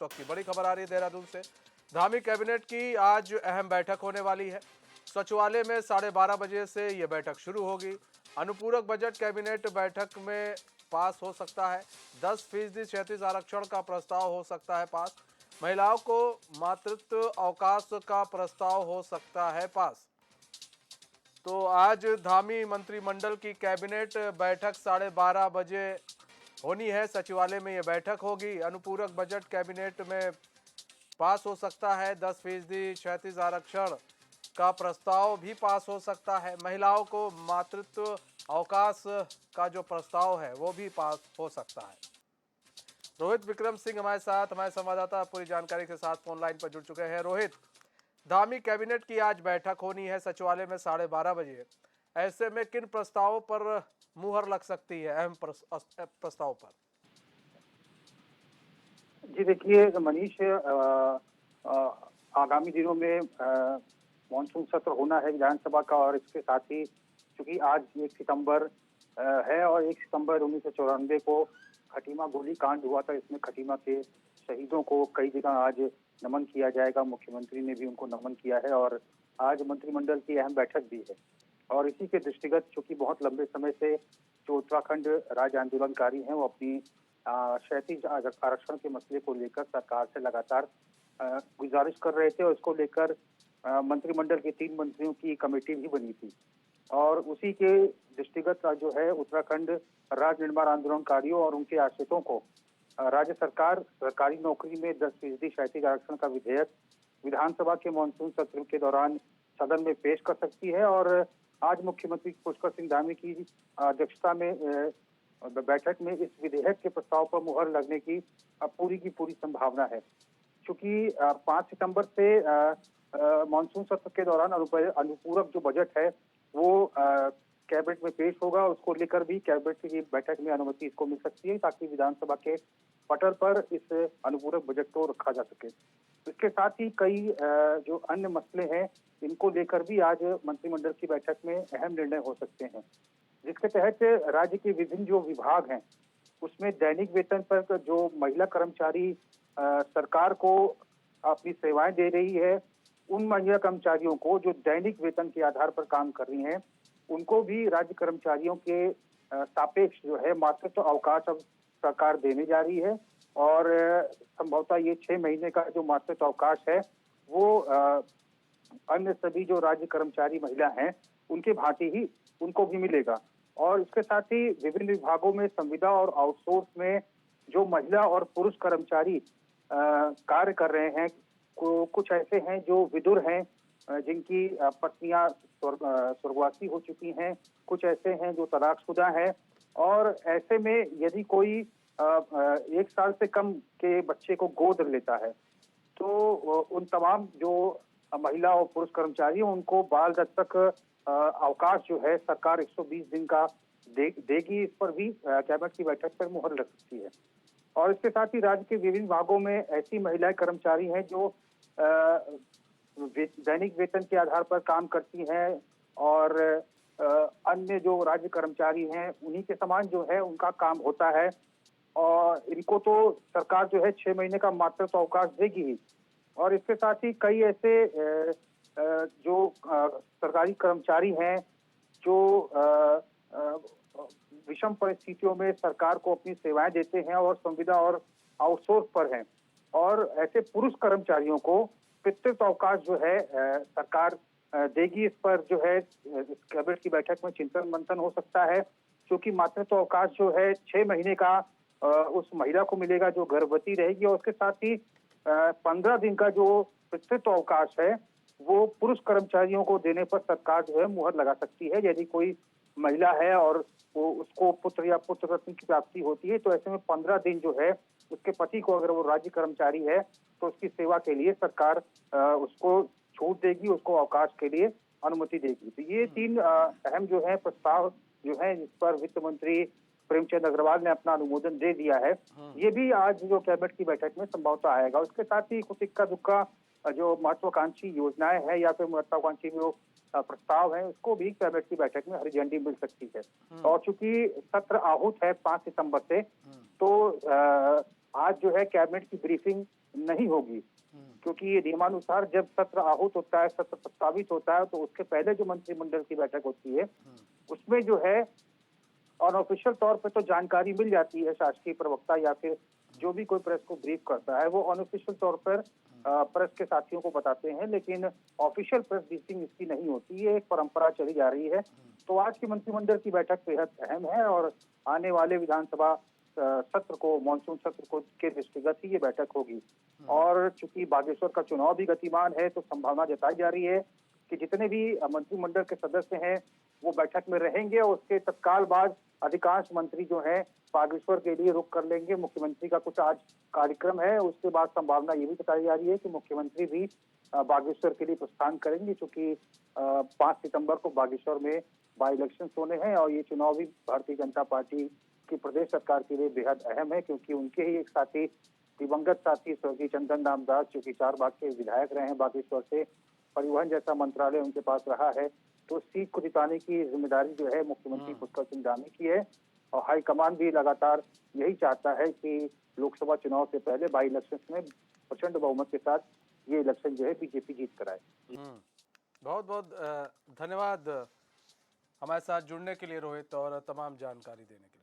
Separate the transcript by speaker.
Speaker 1: तो की बड़ी खबर आ रही है देहरादून से। धामी कैबिनेट की आज अहम बैठक होने वाली है। सचिवालय में 12:30 बजे से यह बैठक शुरू होगी। अनुपूरक बजट कैबिनेट बैठक में पास हो सकता है। 10% क्षैतिज आरक्षण का प्रस्ताव हो सकता है पास। महिलाओं को मातृत्व अवकाश का प्रस्ताव हो सकता है पास। तो आज धामी मंत्रिमंडल की कैबिनेट बैठक 12:30 बजे होनी है। सचिवालय में यह बैठक होगी। अनुपूरक बजट कैबिनेट में पास हो सकता है। 10% क्षैतिज आरक्षण का प्रस्ताव भी पास हो सकता है। महिलाओं को मातृत्व अवकाश का जो प्रस्ताव है वो भी पास हो सकता है। रोहित विक्रम सिंह हमारे साथ, हमारे संवाददाता पूरी जानकारी के साथ फोन लाइन पर जुड़ चुके हैं। रोहित, धामी कैबिनेट की आज बैठक होनी है सचिवालय में 12:30 बजे। ऐसे में किन प्रस्तावों पर मुहर लग सकती है, अहम प्रस्ताव पर?
Speaker 2: जी देखिए मनीष, आगामी दिनों में मानसून सत्र होना है विधानसभा का, और इसके साथ ही चूंकि आज 1 सितंबर है और 1 सितंबर 1994 को खटीमा गोली कांड हुआ था। इसमें खटीमा के शहीदों को कई जगह आज नमन किया जाएगा। मुख्यमंत्री ने भी उनको नमन किया है और आज मंत्रिमंडल की अहम बैठक भी है। और इसी के दृष्टिगत चूंकि बहुत लंबे समय से जो उत्तराखंड राज्य आंदोलनकारी हैं वो अपनी क्षैतिज आरक्षण के मसले को लेकर सरकार से लगातार गुजारिश कर रहे थे, और इसको लेकर मंत्रिमंडल के 3 मंत्रियों की कमेटी भी बनी थी। और उसी के दृष्टिगत जो है उत्तराखंड राज्य निर्माण आंदोलनकारियों और उनके आश्रितों को राज्य सरकार सरकारी नौकरी में 10% क्षैतिज आरक्षण का विधेयक विधानसभा के मानसून सत्र के दौरान सदन में पेश कर सकती है। और आज मुख्यमंत्री पुष्कर सिंह धामी की अध्यक्षता में बैठक में इस विधेयक के प्रस्ताव पर मुहर लगने की पूरी की पूरी संभावना है। चूंकि 5 सितंबर से मानसून सत्र के दौरान अनुपूरक जो बजट है वो कैबिनेट में पेश होगा। उसको लेकर भी कैबिनेट की बैठक में अनुमति इसको मिल सकती है ताकि विधानसभा के पटल पर इस अनुपूरक बजट को रखा जा सके। इसके साथ ही कई जो अन्य मसले हैं इनको लेकर भी आज मंत्रिमंडल की बैठक में अहम निर्णय हो सकते हैं, जिसके तहत राज्य के विभिन्न जो विभाग हैं उसमें दैनिक वेतन पर जो महिला कर्मचारी सरकार को अपनी सेवाएं दे रही है, उन महिला कर्मचारियों को जो दैनिक वेतन के आधार पर काम कर रही हैं उनको भी राज्य कर्मचारियों के सापेक्ष जो है मातृत्व अवकाश अब सरकार देने जा रही है। और संभवतः ये 6 महीने का जो मातृत्व अवकाश है वो अन्य सभी जो राज्य कर्मचारी महिला हैं उनके भांति ही उनको भी मिलेगा। और इसके साथ ही विभिन्न विभागों में संविदा और आउटसोर्स में जो महिला और पुरुष कर्मचारी कार्य कर रहे हैं, कुछ ऐसे हैं जो विधुर हैं जिनकी पत्नियां स्वर्गवासी हो चुकी हैं, कुछ ऐसे हैं जो तलाकशुदा हैं, और ऐसे में यदि कोई 1 साल से कम के बच्चे को गोद लेता है तो उन तमाम जो महिला और पुरुष कर्मचारी उनको बाल दत्तक अवकाश जो है सरकार 120 दिन का देगी। इस पर भी कैबिनेट की बैठक पर मुहर लग सकती है। और इसके साथ ही राज्य के विभिन्न भागों में ऐसी महिलाएं कर्मचारी हैं जो दैनिक वेतन के आधार पर काम करती हैं और अन्य जो राज्य कर्मचारी हैं उन्हीं के समान जो है उनका काम होता है, और इनको तो सरकार जो है 6 महीने का मातृत्व अवकाश देगी ही। और इसके साथ ही कई ऐसे जो सरकारी कर्मचारी हैं जो विषम परिस्थितियों में सरकार को अपनी सेवाएं देते हैं और संविदा और आउटसोर्स पर हैं, और ऐसे पुरुष कर्मचारियों को पितृत्व अवकाश जो है सरकार देगी। इस पर जो है कैबिनेट की बैठक में चिंतन मंथन हो सकता है, क्योंकि मातृत्व अवकाश जो है 6 महीने का उस महिला को मिलेगा जो गर्भवती रहेगी, और उसके साथ ही 15 दिन का जो पितृत्व अवकाश है वो पुरुष कर्मचारियों को देने पर सरकार जो है मुहर लगा सकती है। यदि कोई महिला है और वो उसको पुत्र या पुत्र रत्न की प्राप्ति होती है तो ऐसे में 15 दिन जो है उसके पति को, अगर वो राज्य कर्मचारी है तो उसकी सेवा के लिए सरकार उसको छूट देगी, उसको अवकाश के लिए अनुमति देगी। तो ये 3 अहम जो है प्रस्ताव जो है जिस पर वित्त मंत्री प्रेमचंद अग्रवाल ने अपना अनुमोदन दे दिया है, ये भी आज जो कैबिनेट की बैठक में संभवतः आएगा। उसके साथ ही कुछ इक्का दुक्का जो महत्वाकांक्षी योजनाएं हैं या फिर महत्वाकांक्षी जो प्रस्ताव है उसको भी कैबिनेट की बैठक में हरी झंडी मिल सकती है। और चूंकि सत्र आहूत है 5 सितंबर से, तो आज जो है कैबिनेट की ब्रीफिंग नहीं होगी, क्योंकि ये नियमानुसार जब सत्र आहूत होता है, सत्र प्रस्तावित होता है, तो उसके पहले जो मंत्रिमंडल की बैठक होती है उसमें जो है अनऑफिशियल तौर पे तो जानकारी मिल जाती है, शासकीय प्रवक्ता या फिर जो भी कोई प्रेस को ब्रीफ करता है वो अनऑफिशियल तौर पर प्रेस के साथियों को बताते हैं, लेकिन ऑफिशियल प्रेस ब्रीफिंग इसकी नहीं होती। ये एक परंपरा चली जा रही है। तो आज की मंत्रिमंडल की बैठक बेहद अहम है और आने वाले विधानसभा सत्र को, मानसून सत्र को के दृष्टिगत ही ये बैठक होगी। और चूंकि बागेश्वर का चुनाव भी गतिमान है, तो संभावना जताई जा रही है कि जितने भी मंत्रिमंडल के सदस्य हैं वो बैठक में रहेंगे और उसके तत्काल बाद अधिकांश मंत्री जो हैं बागेश्वर के लिए रुख कर लेंगे। मुख्यमंत्री का कुछ आज कार्यक्रम है, उसके बाद संभावना ये भी बताई जा रही है कि मुख्यमंत्री भी बागेश्वर के लिए प्रस्थान करेंगे, क्योंकि 5 सितंबर को बागेश्वर में बाई इलेक्शन होने हैं और ये चुनाव भी भारतीय जनता पार्टी की प्रदेश सरकार के लिए बेहद अहम है, क्योंकि उनके ही एक साथी, दिवंगत साथी स्वर्गीय चंदन रामदास, जो कि 4 बार के विधायक रहे हैं बागेश्वर से, परिवहन जैसा मंत्रालय उनके पास रहा है, तो सीट को जिताने की जिम्मेदारी जो है मुख्यमंत्री पुष्कर सिंह धामी की है। और हाईकमान भी लगातार यही चाहता है कि लोकसभा चुनाव से पहले बाई इलेक्शन में प्रचंड बहुमत के साथ ये इलेक्शन जो है बीजेपी जीत कर आए।
Speaker 1: बहुत बहुत धन्यवाद हमारे साथ जुड़ने के लिए रोहित, और तमाम जानकारी देने के लिए।